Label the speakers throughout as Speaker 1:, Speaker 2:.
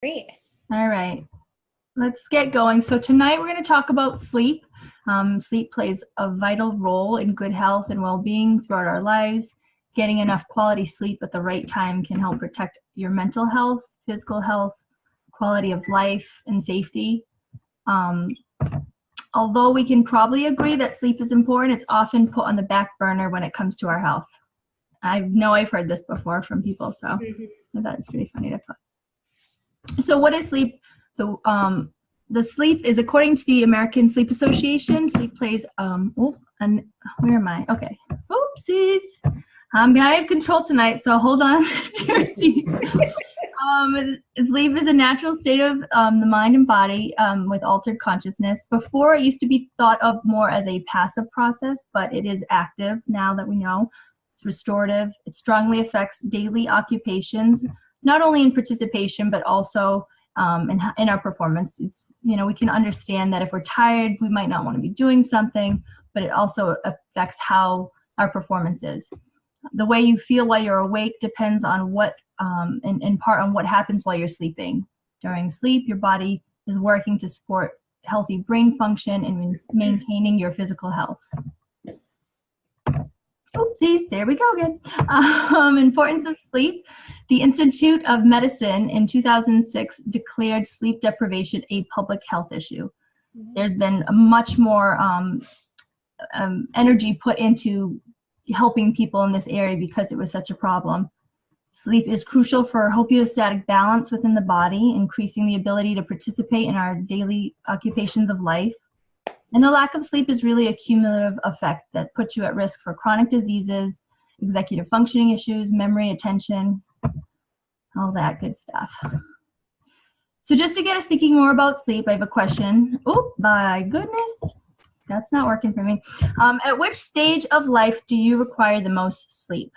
Speaker 1: Great.
Speaker 2: All right, let's get going. So tonight we're going to talk about sleep. Sleep plays a vital role in good health and well-being throughout our lives. Getting enough quality sleep at the right time can help protect your mental health, physical health, quality of life, and safety. Although we can probably agree that sleep is important, it's often put on the back burner when it comes to our health. I know I've heard this before from people, so that's pretty funny to put. So what is sleep? The sleep is, according to the American Sleep Association, sleep plays, where am I? Okay. Oopsies. I have control tonight, so hold on. Sleep is a natural state of the mind and body with altered consciousness. Before, it used to be thought of more as a passive process, but it is active now that we know. It's restorative. It strongly affects daily occupations, not only in participation, but also in our performance. It's, we can understand that if we're tired, we might not want to be doing something, but it also affects how our performance is. The way you feel while you're awake depends on in part on what happens while you're sleeping. During sleep, your body is working to support healthy brain function and maintaining your physical health. Oopsies, there we go again. Importance of sleep. The Institute of Medicine in 2006 declared sleep deprivation a public health issue. There's been much more energy put into helping people in this area because it was such a problem. Sleep is crucial for homeostatic balance within the body, increasing the ability to participate in our daily occupations of life. And the lack of sleep is really a cumulative effect that puts you at risk for chronic diseases, executive functioning issues, memory, attention, all that good stuff. So just to get us thinking more about sleep, I have a question. Oh, my goodness. That's not working for me. At which stage of life do you require the most sleep?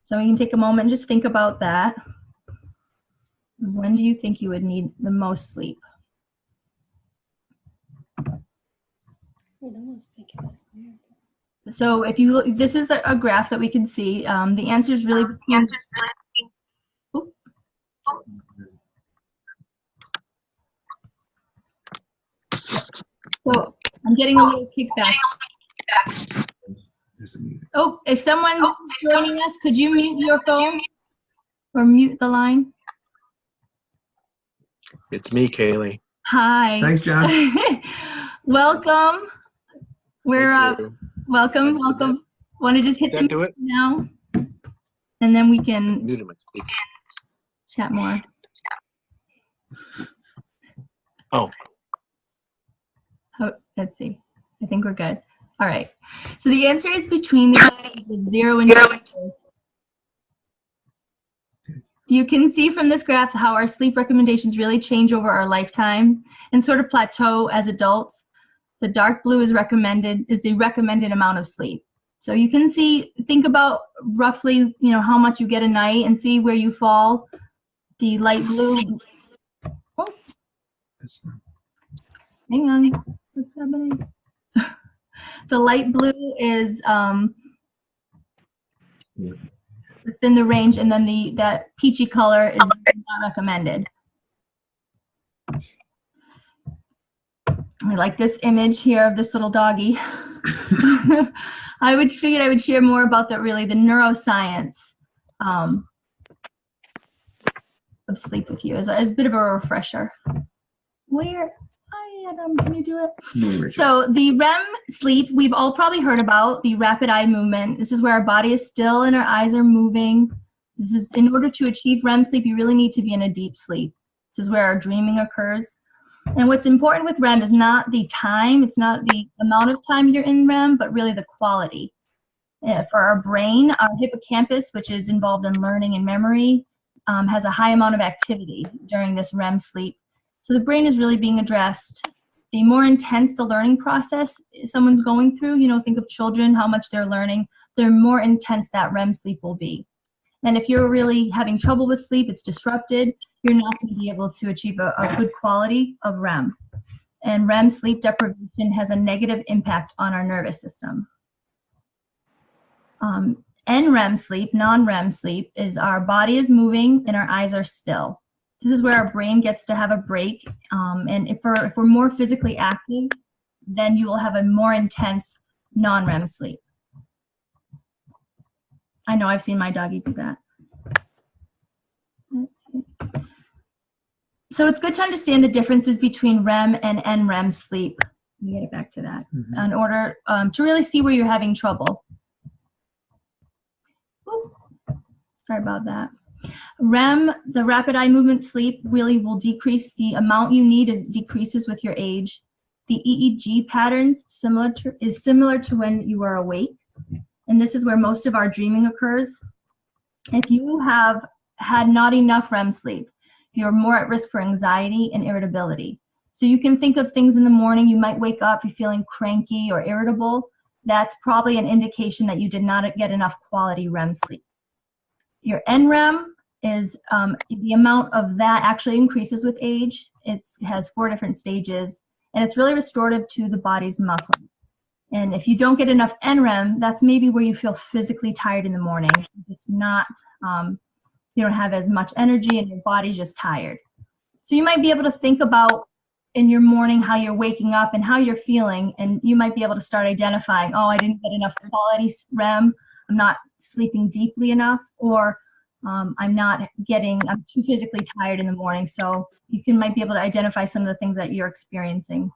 Speaker 2: So we can take a moment and just think about that. When do you think you would need the most sleep? So if you look, this is a graph that we can see. The answer is really between, so I'm getting a little kickback. Oh, if someone's joining us, could you mute your phone or mute the line?
Speaker 3: It's me, Kaylee.
Speaker 2: Hi.
Speaker 4: Thanks, John.
Speaker 2: Welcome. We're welcome. Want to just hit the mute now, and then we can chat more.
Speaker 3: Oh,
Speaker 2: let's see. I think we're good. All right. So the answer is between the ages of 0 and 2 years. You can see from this graph how our sleep recommendations really change over our lifetime and sort of plateau as adults. The dark blue is the recommended amount of sleep. So you can think about roughly, how much you get a night and see where you fall. The light blue. Oh, hang on. What's happening? The light blue is within the range, and then that peachy color is not recommended. I like this image here of this little doggy. I figured I would share more about the neuroscience of sleep with you as a bit of a refresher. Hi, Adam, can you do it? So the REM sleep, we've all probably heard about the rapid eye movement. This is where our body is still and our eyes are moving. This is, in order to achieve REM sleep, you really need to be in a deep sleep. This is where our dreaming occurs. And what's important with REM is not the time, it's not the amount of time you're in REM, but really the quality. For our brain, our hippocampus, which is involved in learning and memory, has a high amount of activity during this REM sleep. So the brain is really being addressed. The more intense the learning process someone's going through, think of children, how much they're learning, the more intense that REM sleep will be. And if you're really having trouble with sleep, it's disrupted, you're not going to be able to achieve a good quality of REM. And REM sleep deprivation has a negative impact on our nervous system. NREM sleep, non-REM sleep, is our body is moving and our eyes are still. This is where our brain gets to have a break. And if we're more physically active, then you will have a more intense non-REM sleep. I know I've seen my doggy do that. So it's good to understand the differences between REM and NREM sleep. Let me get it back to that in order to really see where you're having trouble. Ooh, sorry about that. REM, the rapid eye movement sleep, really will decrease the amount you need as it decreases with your age. The EEG patterns is similar to when you are awake, and this is where most of our dreaming occurs. If you have had not enough REM sleep, you're more at risk for anxiety and irritability. So you can think of things in the morning, you might wake up, you're feeling cranky or irritable. That's probably an indication that you did not get enough quality REM sleep. Your NREM is the amount of that actually increases with age. It has 4 different stages, and it's really restorative to the body's muscle. And if you don't get enough NREM, that's maybe where you feel physically tired in the morning. It's not, you don't have as much energy and your body's just tired. So you might be able to think about in your morning how you're waking up and how you're feeling, and you might be able to start identifying, oh, I didn't get enough quality REM, I'm not sleeping deeply enough, or I'm too physically tired in the morning. So you might be able to identify some of the things that you're experiencing.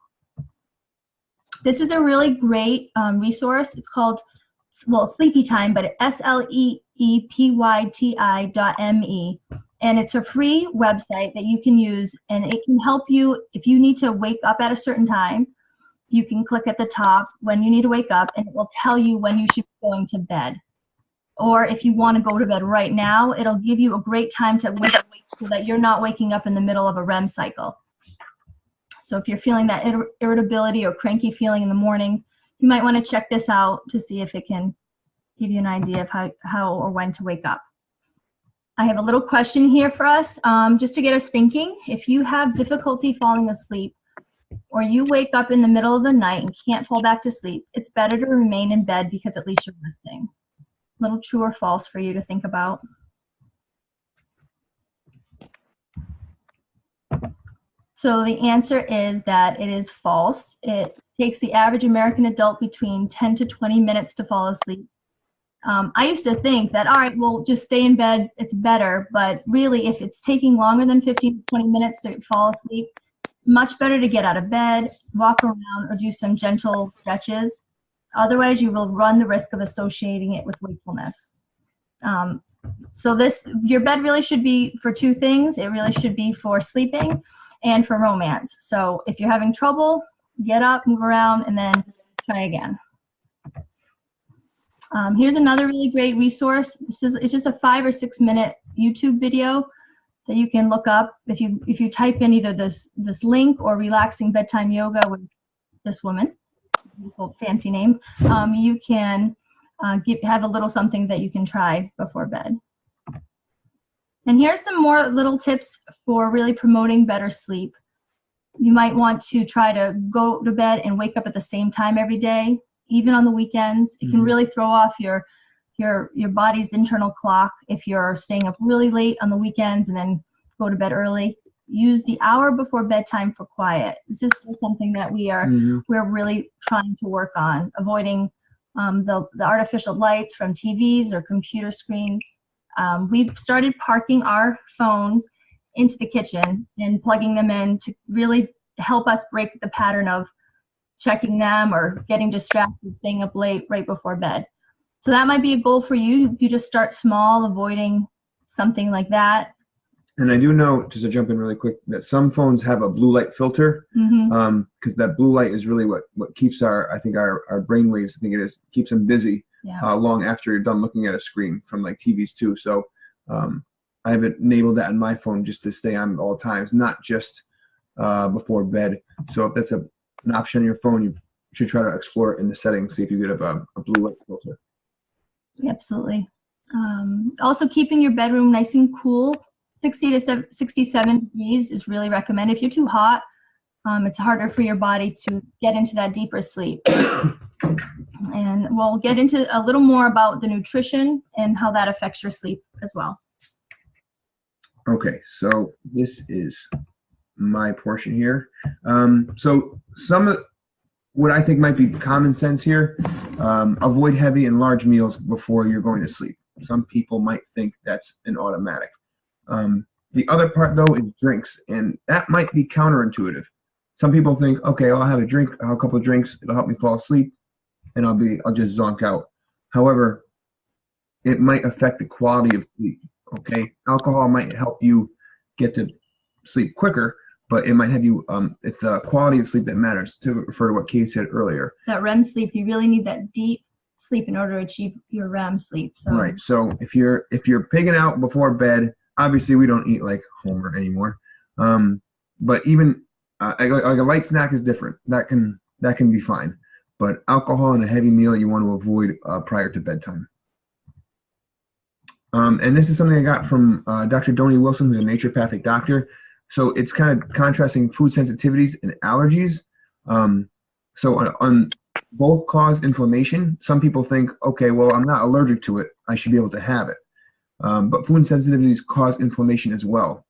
Speaker 2: This is a really great resource. It's called, well, Sleepy Time, but sleepyty.me. And it's a free website that you can use, and it can help you if you need to wake up at a certain time. You can click at the top when you need to wake up, and it will tell you when you should be going to bed. Or if you want to go to bed right now, it'll give you a great time to wake up so that you're not waking up in the middle of a REM cycle. So if you're feeling that irritability or cranky feeling in the morning, you might want to check this out to see if it can give you an idea of how or when to wake up. I have a little question here for us, just to get us thinking. If you have difficulty falling asleep, or you wake up in the middle of the night and can't fall back to sleep, it's better to remain in bed because at least you're resting. Little true or false for you to think about. So the answer is that it is false. It takes the average American adult between 10 to 20 minutes to fall asleep. I used to think that, all right, well, just stay in bed, it's better. But really, if it's taking longer than 15 to 20 minutes to fall asleep, much better to get out of bed, walk around, or do some gentle stretches. Otherwise, you will run the risk of associating it with wakefulness. So your bed really should be for 2 things. It really should be for sleeping and for romance. So if you're having trouble, get up, move around, and then try again. Here's another really great resource. It's just a 5 or 6 minute YouTube video that you can look up. If you type in either this link or relaxing bedtime yoga with this woman, fancy name, you can have a little something that you can try before bed. And here's some more little tips for really promoting better sleep. You might want to try to go to bed and wake up at the same time every day, even on the weekends. It can really throw off your body's internal clock if you're staying up really late on the weekends and then go to bed early. Use the hour before bedtime for quiet. This is still something that we're really trying to work on, avoiding the artificial lights from TVs or computer screens. We've started parking our phones into the kitchen and plugging them in to really help us break the pattern of checking them or getting distracted, staying up late right before bed. So that might be a goal for you. You just start small, avoiding something like that.
Speaker 1: And I do know, just to jump in really quick, that some phones have a blue light filter, because that blue light is really what keeps our brain waves, I think it is, keeps them busy long after you're done looking at a screen from like TVs too. So I have enabled that on my phone just to stay on at all times, not just before bed. So if that's an option on your phone, you should try to explore it in the settings, see if you get a blue light filter.
Speaker 2: Absolutely. Also, keeping your bedroom nice and cool. 60 to 67 degrees is really recommended. If you're too hot, it's harder for your body to get into that deeper sleep. And we'll get into a little more about the nutrition and how that affects your sleep as well.
Speaker 1: Okay, so this is my portion here. So some of what I think might be common sense here, avoid heavy and large meals before you're going to sleep. Some people might think that's an automatic. The other part, though, is drinks, and that might be counterintuitive. Some people think, okay, I'll have a couple of drinks, it'll help me fall asleep, and I'll just zonk out. However, it might affect the quality of sleep. Okay, alcohol might help you get to sleep quicker, but it might have you. It's the quality of sleep that matters. To refer to what Kate said earlier.
Speaker 2: That REM sleep, you really need that deep sleep in order to achieve your REM sleep. So.
Speaker 1: Right. So if you're pigging out before bed, obviously we don't eat like Homer anymore. But even like a light snack is different. That can be fine. But alcohol and a heavy meal you want to avoid prior to bedtime. And this is something I got from Dr. Donnie Wilson, who's a naturopathic doctor. So it's kind of contrasting food sensitivities and allergies. So on both cause inflammation. Some people think, okay, well, I'm not allergic to it, I should be able to have it. But food sensitivities cause inflammation as well.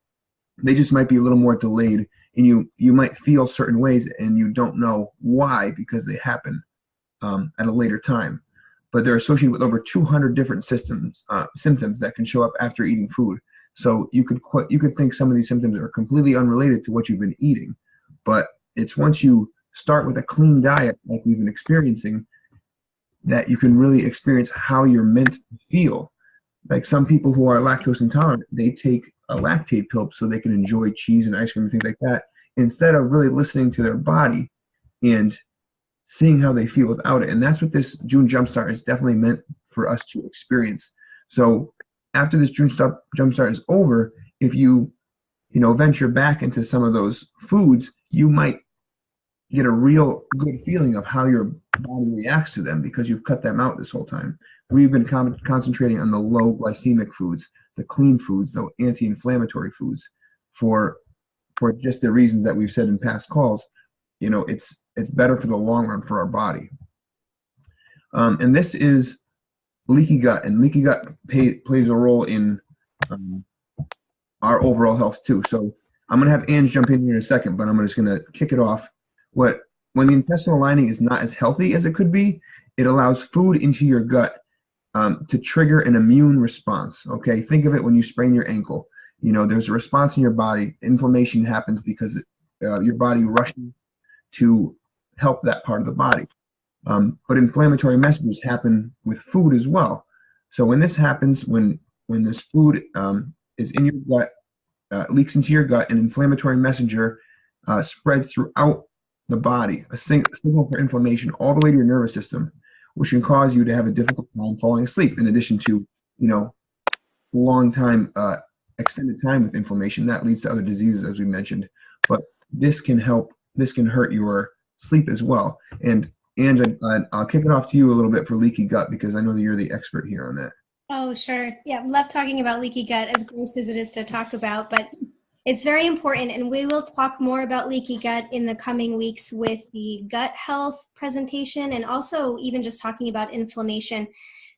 Speaker 1: They just might be a little more delayed, and you might feel certain ways and you don't know why, because they happen at a later time. But they're associated with over 200 different symptoms that can show up after eating food. So you could think some of these symptoms are completely unrelated to what you've been eating, but it's once you start with a clean diet like we've been experiencing that you can really experience how you're meant to feel. Like some people who are lactose intolerant, they take a lactate pill so they can enjoy cheese and ice cream and things like that, instead of really listening to their body and seeing how they feel without it. And that's what this June Jumpstart is definitely meant for us to experience. So after this June Jumpstart is over, if you venture back into some of those foods, you might get a real good feeling of how your body reacts to them because you've cut them out this whole time. We've been concentrating on the low glycemic foods, the clean foods, the anti-inflammatory foods, for just the reasons that we've said in past calls. It's better for the long run for our body. And this is leaky gut, and leaky gut plays a role in our overall health too. So I'm going to have Ange jump in here in a second, but I'm just going to kick it off. When the intestinal lining is not as healthy as it could be, it allows food into your gut to trigger an immune response. Okay, think of it when you sprain your ankle. There's a response in your body. Inflammation happens because your body rushes to help that part of the body. But inflammatory messages happen with food as well. So when this happens, when this food is in your gut, leaks into your gut, an inflammatory messenger spreads throughout the body, a signal for inflammation all the way to your nervous system, which can cause you to have a difficult time falling asleep, in addition to, long time, extended time with inflammation. That leads to other diseases, as we mentioned. But this can hurt your sleep as well. And Ange, I'll kick it off to you a little bit for leaky gut, because I know that you're the expert here on that.
Speaker 4: Oh, sure. Yeah, love talking about leaky gut, as gross as it is to talk about, but it's very important, and we will talk more about leaky gut in the coming weeks with the gut health presentation, and also even just talking about inflammation,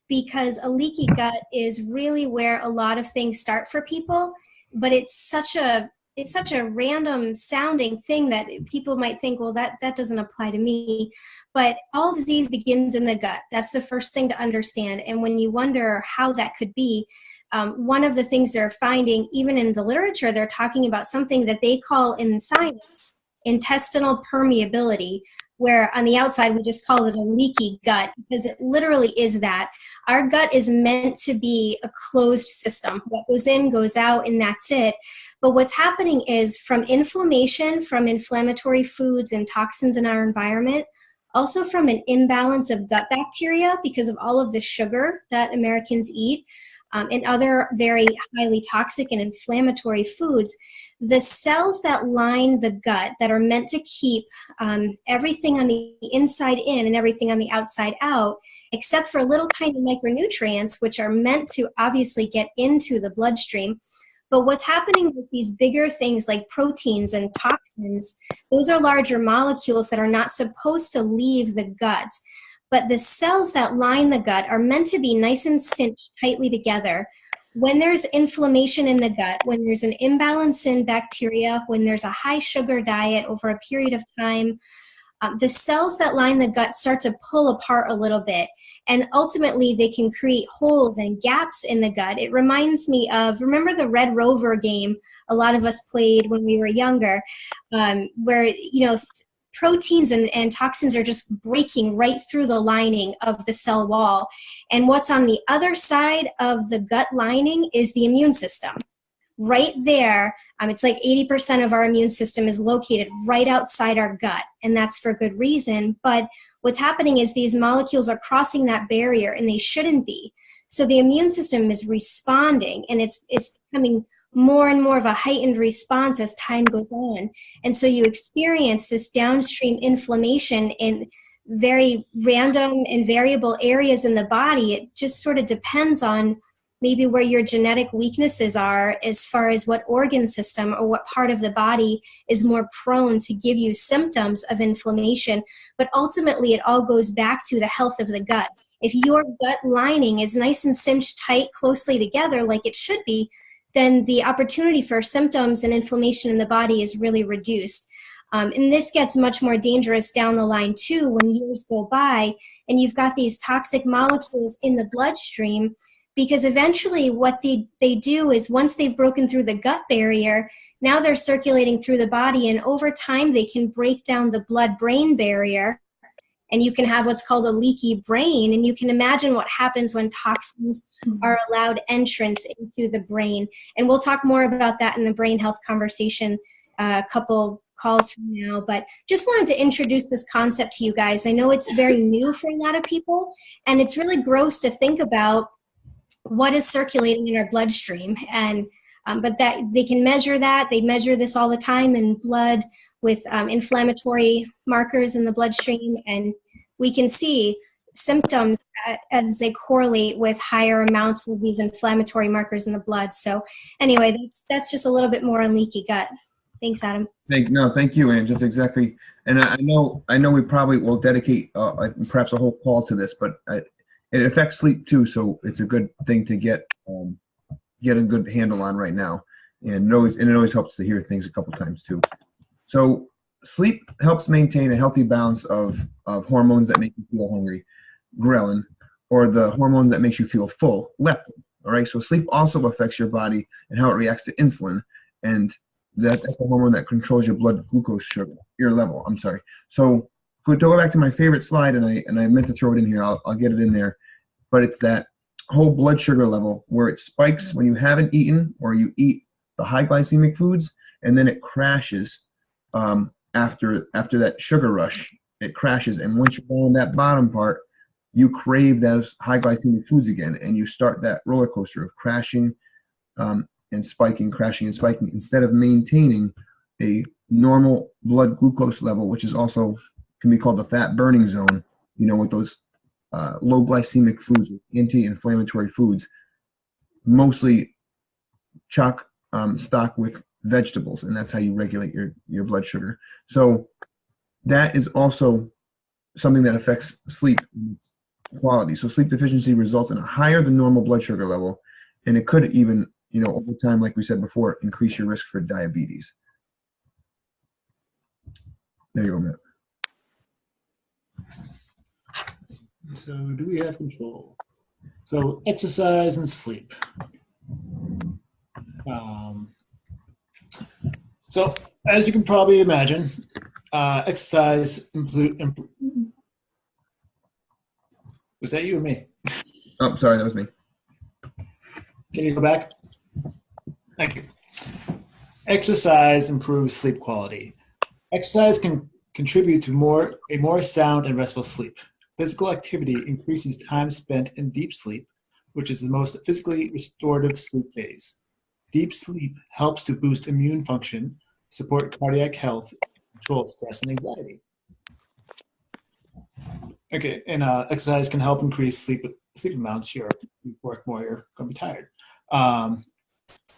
Speaker 4: because a leaky gut is really where a lot of things start for people, but it's such a random sounding thing that people might think, well, that doesn't apply to me. But all disease begins in the gut. That's the first thing to understand. And when you wonder how that could be, one of the things they're finding, even in the literature, they're talking about something that they call in science intestinal permeability, where on the outside we just call it a leaky gut, because it literally is that. Our gut is meant to be a closed system. What goes in goes out, and that's it. But what's happening is from inflammation, from inflammatory foods and toxins in our environment, also from an imbalance of gut bacteria because of all of the sugar that Americans eat, and other very highly toxic and inflammatory foods, the cells that line the gut that are meant to keep everything on the inside in and everything on the outside out, except for little tiny micronutrients, which are meant to obviously get into the bloodstream. But what's happening with these bigger things like proteins and toxins, those are larger molecules that are not supposed to leave the gut. But the cells that line the gut are meant to be nice and cinched tightly together. when there's inflammation in the gut, when there's an imbalance in bacteria, when there's a high sugar diet over a period of time, the cells that line the gut start to pull apart a little bit, and ultimately they can create holes and gaps in the gut. It reminds me of, remember the Red Rover game a lot of us played when we were younger, where, you know, proteins and toxins are just breaking right through the lining of the cell wall. And what's on the other side of the gut lining is the immune system. Right there, it's like 80% of our immune system is located right outside our gut, and that's for good reason. But what's happening is these molecules are crossing that barrier, and they shouldn't be. So the immune system is responding, and it's becoming more and more of a heightened response as time goes on. And so you experience this downstream inflammation in very random and variable areas in the body. It just sort of depends on maybe where your genetic weaknesses are as far as what organ system or what part of the body is more prone to give you symptoms of inflammation. But ultimately, it all goes back to the health of the gut. If your gut lining is nice and cinched tight closely together like it should be, then the opportunity for symptoms and inflammation in the body is really reduced. And this gets much more dangerous down the line too when years go by and you've got these toxic molecules in the bloodstream. Because eventually what they do is once they've broken through the gut barrier, now they're circulating through the body, and over time they can break down the blood-brain barrier, and you can have what's called a leaky brain. And you can imagine what happens when toxins are allowed entrance into the brain. And we'll talk more about that in the brain health conversation a couple calls from now. But just wanted to introduce this concept to you guys. I know it's very new for a lot of people, and it's really gross to think about what is circulating in our bloodstream. And but that they can measure that. They measure this all the time in blood with inflammatory markers in the bloodstream, and we can see symptoms as they correlate with higher amounts of these inflammatory markers in the blood. So anyway, that's just a little bit more on leaky gut. Thanks, Adam.
Speaker 1: Thank you, Ann. Just exactly. And I know we probably will dedicate perhaps a whole call to this, but it affects sleep too, so it's a good thing to get a good handle on right now, and it always helps to hear things a couple times too. So sleep helps maintain a healthy balance of hormones that make you feel hungry, ghrelin, or the hormone that makes you feel full, leptin. All right. So sleep also affects your body and how it reacts to insulin, and that's the hormone that controls your blood glucose sugar, your level. I'm sorry. So to go back to my favorite slide, and I meant to throw it in here. I'll get it in there. But it's that whole blood sugar level where it spikes when you haven't eaten or you eat the high glycemic foods, and then it crashes after that sugar rush. It crashes, and once you're on that bottom part, you crave those high glycemic foods again, and you start that roller coaster of crashing and spiking, crashing and spiking, instead of maintaining a normal blood glucose level, which is also can be called the fat burning zone, with those low glycemic foods, anti-inflammatory foods, mostly chock stock with vegetables, and that's how you regulate your blood sugar. So that is also something that affects sleep quality. So sleep deficiency results in a higher than normal blood sugar level, and it could even, over time, like we said before, increase your risk for diabetes. There you go, Matt.
Speaker 5: So do we have control? So exercise and sleep. So as you can probably imagine, exercise was that you or me?
Speaker 1: Oh, sorry, that was me.
Speaker 5: Can you go back? Thank you. Exercise improves sleep quality. Exercise can contribute to a more sound and restful sleep. Physical activity increases time spent in deep sleep, which is the most physically restorative sleep phase. Deep sleep helps to boost immune function, support cardiac health, control stress and anxiety. Okay, and exercise can help increase sleep amounts. You work more, you're going to be tired.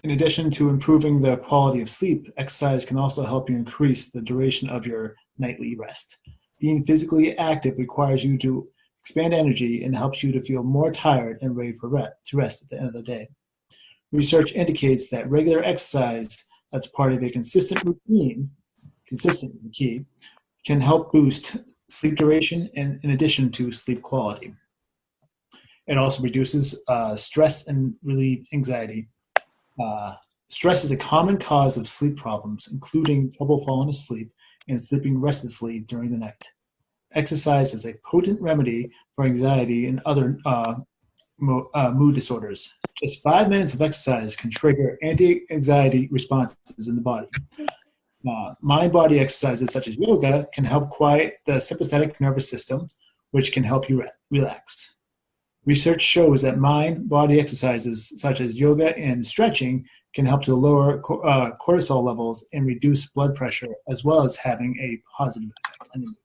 Speaker 5: In addition to improving the quality of sleep, exercise can also help you increase the duration of your nightly rest. Being physically active requires you to expand energy and helps you to feel more tired and ready to rest at the end of the day. Research indicates that regular exercise that's part of a consistent routine, consistent is the key, can help boost sleep duration and in addition to sleep quality. It also reduces stress and relieve anxiety. Stress is a common cause of sleep problems, including trouble falling asleep and sleeping restlessly during the night. Exercise is a potent remedy for anxiety and other mood disorders. Just 5 minutes of exercise can trigger anti-anxiety responses in the body. Mind-body exercises such as yoga can help quiet the sympathetic nervous system, which can help you relax. Research shows that mind-body exercises such as yoga and stretching can help to lower cortisol levels and reduce blood pressure, as well as having a positive effect on the mood.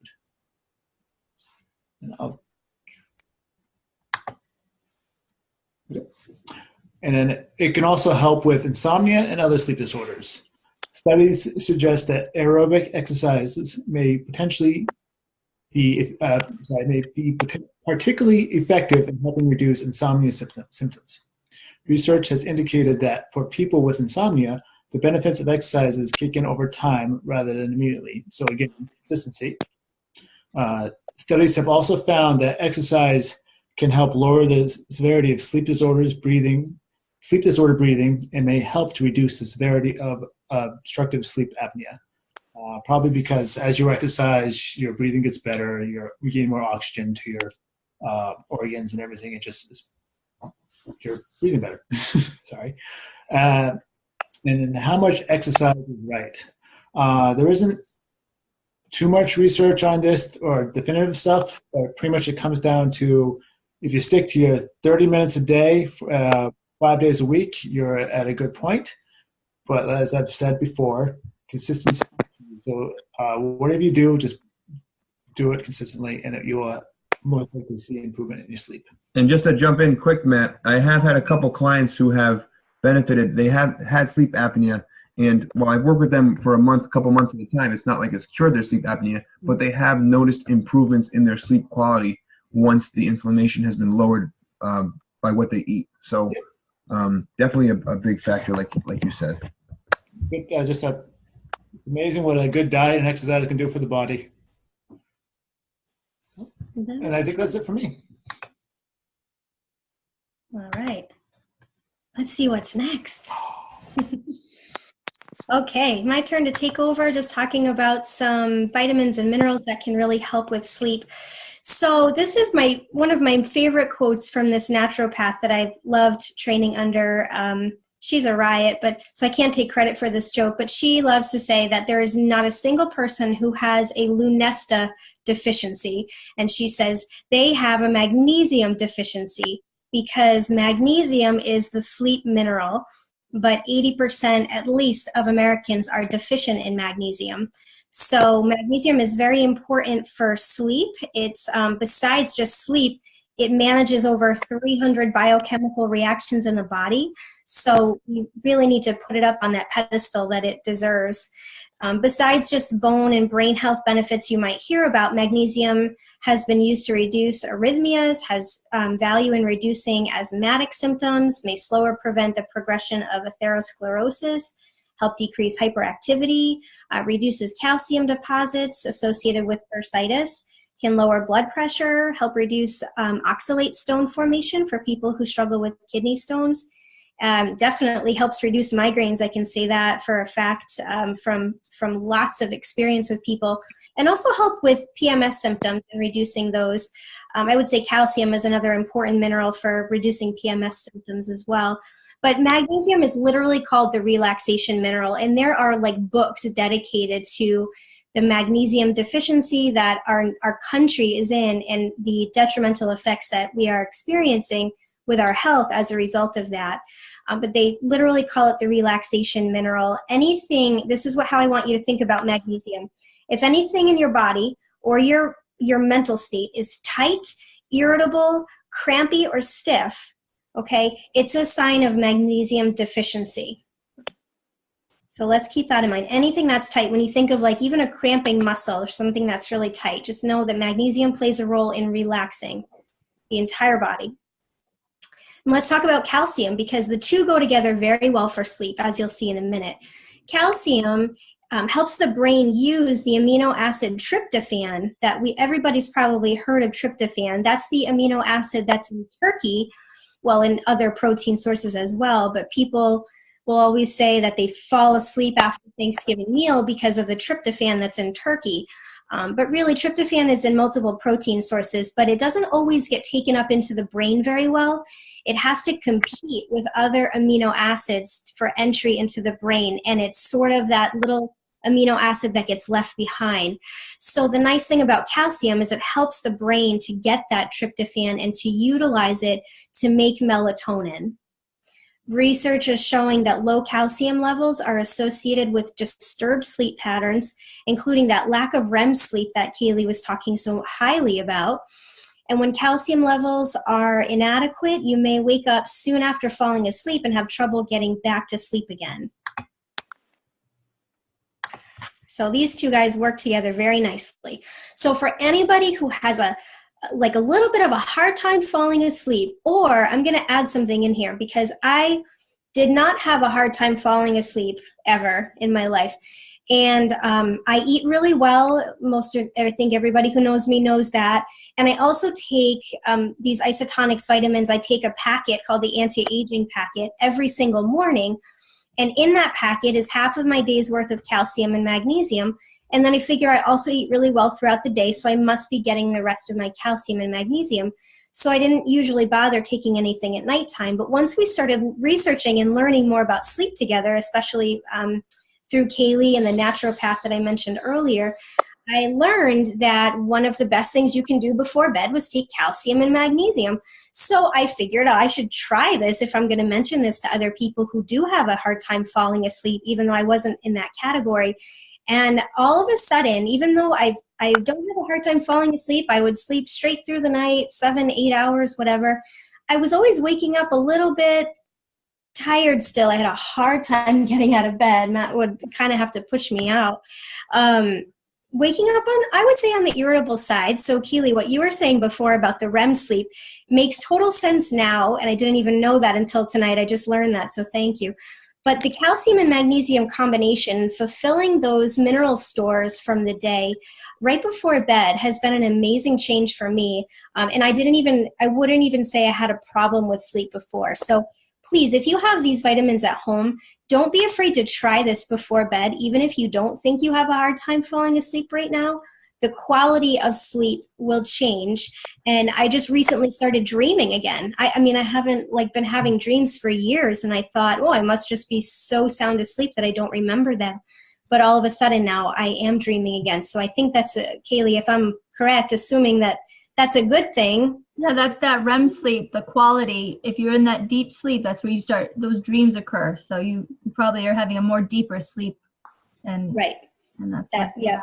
Speaker 5: And then it can also help with insomnia and other sleep disorders. Studies suggest that aerobic exercises may be particularly effective in helping reduce insomnia symptoms. Research has indicated that for people with insomnia, the benefits of exercises kick in over time rather than immediately. So again, consistency. Studies have also found that exercise can help lower the severity of sleep disorder breathing, and may help to reduce the severity of obstructive sleep apnea. Probably because as you exercise, your breathing gets better, you gain more oxygen to your organs and everything. It just you're breathing better. Sorry. And how much exercise is right? There isn't too much research on this or definitive stuff, but pretty much it comes down to if you stick to your 30 minutes a day, 5 days a week, you're at a good point. But as I've said before, consistency. So whatever you do, just do it consistently, and you will most likely see improvement in your sleep.
Speaker 1: And just to jump in quick, Matt, I have had a couple clients who have benefited. They have had sleep apnea, and while I've worked with them for a couple months at a time, it's not like it's cured their sleep apnea, but they have noticed improvements in their sleep quality once the inflammation has been lowered by what they eat. So definitely a big factor, like you said.
Speaker 5: Just amazing what a good diet and exercise can do for the body. And I think that's it for me.
Speaker 4: All right. Let's see what's next. Okay, my turn to take over, just talking about some vitamins and minerals that can really help with sleep. So this is one of my favorite quotes from this naturopath that I've loved training under. She's a riot, so I can't take credit for this joke, but she loves to say that there is not a single person who has a Lunesta deficiency. And she says they have a magnesium deficiency because magnesium is the sleep mineral, but 80% at least of Americans are deficient in magnesium. So magnesium is very important for sleep. It's besides just sleep, it manages over 300 biochemical reactions in the body. So you really need to put it up on that pedestal that it deserves. Besides just bone and brain health benefits you might hear about, magnesium has been used to reduce arrhythmias, has value in reducing asthmatic symptoms, may slow or prevent the progression of atherosclerosis, help decrease hyperactivity, reduces calcium deposits associated with bursitis, can lower blood pressure, help reduce oxalate stone formation for people who struggle with kidney stones. Definitely helps reduce migraines. I can say that for a fact from lots of experience with people, and also help with PMS symptoms and reducing those. I would say calcium is another important mineral for reducing PMS symptoms as well. But magnesium is literally called the relaxation mineral, and there are like books dedicated to the magnesium deficiency that our country is in and the detrimental effects that we are experiencing with our health as a result of that. But they literally call it the relaxation mineral. This is how I want you to think about magnesium. If anything in your body or your mental state is tight, irritable, crampy, or stiff, okay, it's a sign of magnesium deficiency. So let's keep that in mind. Anything that's tight, when you think of like even a cramping muscle or something that's really tight, just know that magnesium plays a role in relaxing the entire body. Let's talk about calcium, because the two go together very well for sleep, as you'll see in a minute. Calcium helps the brain use the amino acid tryptophan that everybody's probably heard of tryptophan. That's the amino acid that's in turkey, well, in other protein sources as well, but people will always say that they fall asleep after Thanksgiving meal because of the tryptophan that's in turkey. But really, tryptophan is in multiple protein sources, but it doesn't always get taken up into the brain very well. It has to compete with other amino acids for entry into the brain, and it's sort of that little amino acid that gets left behind. So the nice thing about calcium is it helps the brain to get that tryptophan and to utilize it to make melatonin. Research is showing that low calcium levels are associated with disturbed sleep patterns, including that lack of REM sleep that Kaylee was talking so highly about. And when calcium levels are inadequate, you may wake up soon after falling asleep and have trouble getting back to sleep again. So these two guys work together very nicely. So for anybody who has a little bit of a hard time falling asleep, or I'm going to add something in here because I did not have a hard time falling asleep ever in my life. And I eat really well. I think everybody who knows me knows that. And I also take these isotonics vitamins. I take a packet called the anti-aging packet every single morning. And in that packet is half of my day's worth of calcium and magnesium. And then I figure I also eat really well throughout the day, so I must be getting the rest of my calcium and magnesium. So I didn't usually bother taking anything at nighttime. But once we started researching and learning more about sleep together, especially through Kaylee and the naturopath that I mentioned earlier, I learned that one of the best things you can do before bed was take calcium and magnesium. So I figured I should try this if I'm going to mention this to other people who do have a hard time falling asleep, even though I wasn't in that category. And all of a sudden, even though I don't have a hard time falling asleep, I would sleep straight through the night, 7-8 hours, whatever. I was always waking up a little bit tired still. I had a hard time getting out of bed, and that would kind of have to push me out. Waking up I would say on the irritable side. So Keely, what you were saying before about the REM sleep makes total sense now, and I didn't even know that until tonight. I just learned that, so thank you. But the calcium and magnesium combination, fulfilling those mineral stores from the day right before bed, has been an amazing change for me. And I wouldn't even say I had a problem with sleep before. So please, if you have these vitamins at home, don't be afraid to try this before bed, even if you don't think you have a hard time falling asleep right now. The quality of sleep will change. And I just recently started dreaming again. I haven't been having dreams for years, and I thought, I must just be so sound asleep that I don't remember them. But all of a sudden now I am dreaming again. So I think that's, Kaylee, if I'm correct, assuming that that's a good thing.
Speaker 2: Yeah, that's that REM sleep, the quality. If you're in that deep sleep, that's where those dreams occur. So you probably are having a more deeper sleep.
Speaker 4: Right.
Speaker 2: And that's
Speaker 4: that. Yeah.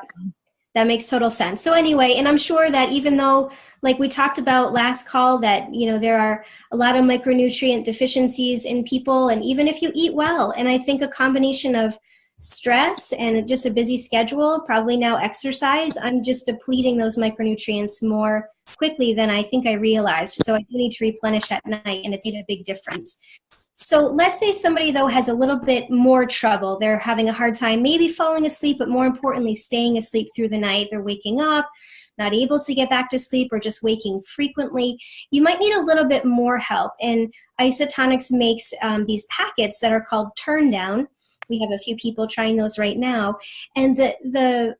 Speaker 4: That makes total sense. So anyway, and I'm sure that even though, like we talked about last call, that, there are a lot of micronutrient deficiencies in people, and even if you eat well, and I think a combination of stress and just a busy schedule, probably now exercise, I'm just depleting those micronutrients more quickly than I think I realized. So I do need to replenish at night, and it's made a big difference. So let's say somebody, though, has a little bit more trouble. They're having a hard time maybe falling asleep, but more importantly, staying asleep through the night. They're waking up, not able to get back to sleep, or just waking frequently. You might need a little bit more help. And Isotonics makes these packets that are called Turn Down. We have a few people trying those right now. And the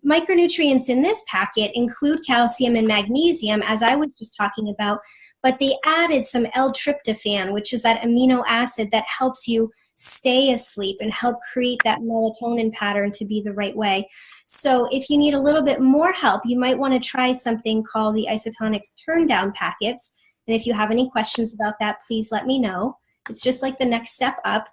Speaker 4: micronutrients in this packet include calcium and magnesium, as I was just talking about, but they added some L-tryptophan, which is that amino acid that helps you stay asleep and help create that melatonin pattern to be the right way. So if you need a little bit more help, you might want to try something called the Isotonics Turn Down packets. And if you have any questions about that, please let me know. It's just like the next step up.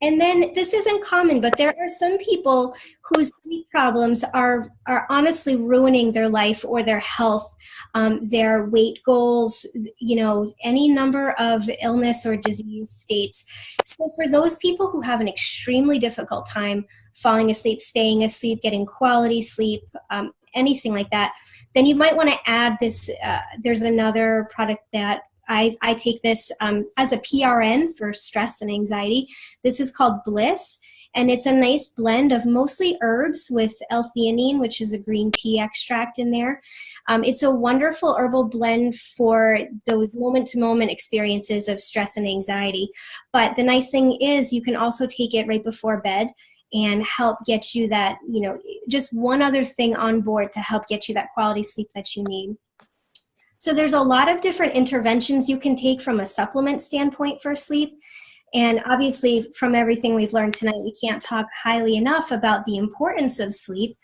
Speaker 4: And then this isn't common, but there are some people whose sleep problems are honestly ruining their life or their health, their weight goals, any number of illness or disease states. So for those people who have an extremely difficult time falling asleep, staying asleep, getting quality sleep, anything like that, then you might want to add this. There's another product that I take this as a PRN for stress and anxiety. This is called Bliss, and it's a nice blend of mostly herbs with L-theanine, which is a green tea extract in there. It's a wonderful herbal blend for those moment-to-moment experiences of stress and anxiety. But the nice thing is you can also take it right before bed and help get you that, just one other thing on board to help get you that quality sleep that you need. So there's a lot of different interventions you can take from a supplement standpoint for sleep. And obviously, from everything we've learned tonight, we can't talk highly enough about the importance of sleep.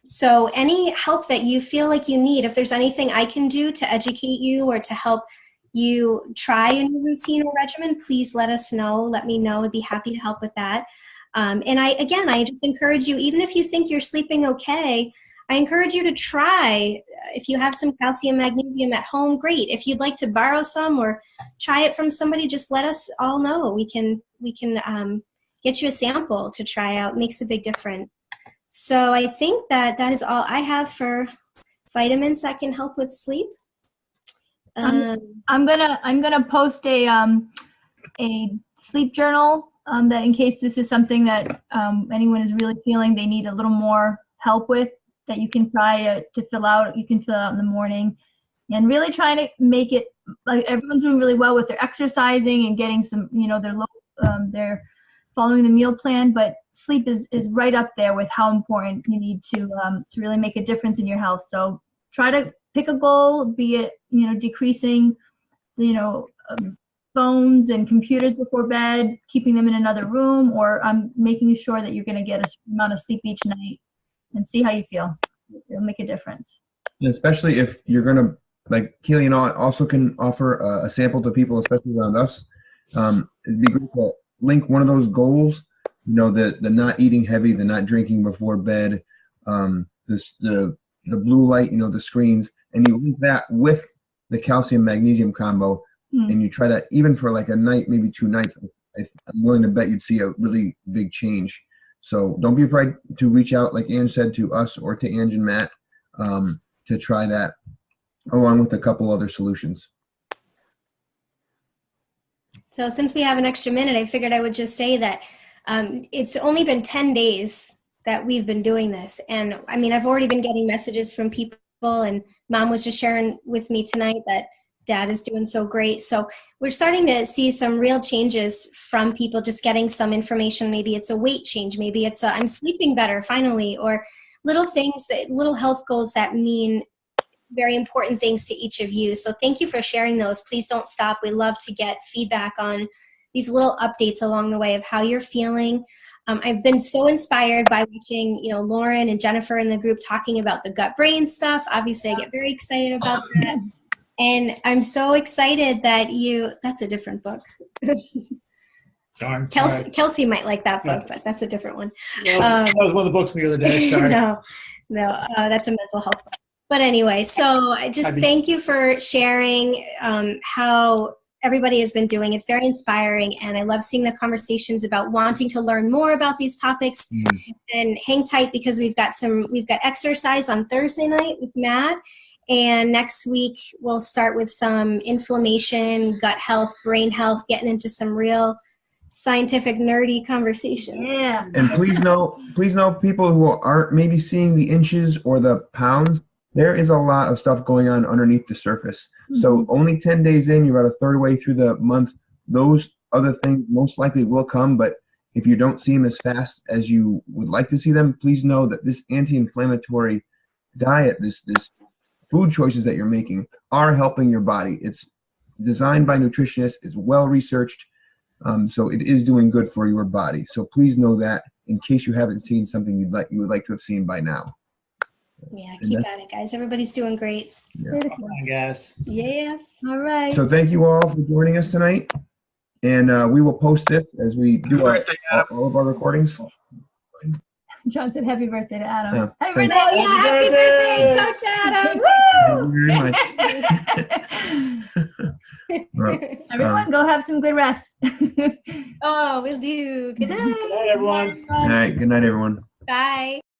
Speaker 4: So any help that you feel like you need, if there's anything I can do to educate you or to help you try a new routine or regimen, please let us know. Let me know. I'd be happy to help with that. And I just encourage you, even if you think you're sleeping okay, I encourage you to try. If you have some calcium, magnesium at home, great. If you'd like to borrow some or try it from somebody, just let us all know. We can get you a sample to try out. It makes a big difference. So I think that is all I have for vitamins that can help with sleep.
Speaker 2: I'm gonna post a sleep journal that in case this is something that anyone is really feeling they need a little more help with, that you can try to fill out. You can fill out in the morning, and really trying to make it like everyone's doing really well with their exercising and getting some, they're following the meal plan, but sleep is right up there with how important you need to really make a difference in your health. So try to pick a goal, be it, decreasing, phones and computers before bed, keeping them in another room, or making sure that you're going to get a certain amount of sleep each night, and see how you feel. It'll make a difference.
Speaker 1: And especially if you're going to, like Keely also can offer a sample to people, especially around us. It'd be great to link one of those goals, the not eating heavy, the not drinking before bed, the blue light, the screens, and you link that with the calcium magnesium combo, and you try that even for like a night, maybe 2 nights. I'm willing to bet you'd see a really big change. So don't be afraid to reach out, like Ange said, to us or to Ange and Matt to try that, along with a couple other solutions.
Speaker 4: So since we have an extra minute, I figured I would just say that it's only been 10 days that we've been doing this. And I mean, I've already been getting messages from people, and Mom was just sharing with me tonight that Dad is doing so great. So we're starting to see some real changes from people just getting some information. Maybe it's a weight change. Maybe it's I'm sleeping better finally, or little things, little health goals that mean very important things to each of you. So thank you for sharing those. Please don't stop. We love to get feedback on these little updates along the way of how you're feeling. I've been so inspired by watching, Lauren and Jennifer in the group talking about the gut-brain stuff. Obviously, I get very excited about that. And I'm so excited that that's a different book.
Speaker 5: Darn.
Speaker 4: Kelsey might like that book, but that's a different one.
Speaker 5: That was one of the books from the other day. Sorry.
Speaker 4: No, that's a mental health book. But anyway, so I just thank you for sharing how everybody has been doing. It's very inspiring, and I love seeing the conversations about wanting to learn more about these topics. And hang tight, because we've got exercise on Thursday night with Matt, and next week we'll start with some inflammation, gut health, brain health, getting into some real scientific nerdy conversations.
Speaker 2: Yeah.
Speaker 1: And please know people who aren't maybe seeing the inches or the pounds, there is a lot of stuff going on underneath the surface. So only 10 days in, you're about a third way through the month. Those other things most likely will come, but if you don't see them as fast as you would like to see them, please know that this anti-inflammatory diet, this food choices that you're making are helping your body. It's designed by nutritionists. It's well-researched. So it is doing good for your body. So please know that, in case you haven't seen something you would like to have seen by now.
Speaker 4: Yeah, keep at it, guys. Everybody's doing great.
Speaker 1: Yeah.
Speaker 5: Come on, guys.
Speaker 4: Yes.
Speaker 2: All right.
Speaker 1: So thank you all for joining us tonight. And we will post this as we do all of our recordings.
Speaker 2: John said happy birthday to Adam.
Speaker 1: Yeah,
Speaker 2: Happy
Speaker 1: thank
Speaker 2: birthday.
Speaker 4: Oh, yeah, happy birthday, Coach Adam. Woo!
Speaker 1: you very much.
Speaker 2: Everyone, go have some good rest.
Speaker 4: Oh, we'll do. Good night.
Speaker 5: Good night, everyone.
Speaker 1: All right. Good night, everyone.
Speaker 4: Bye.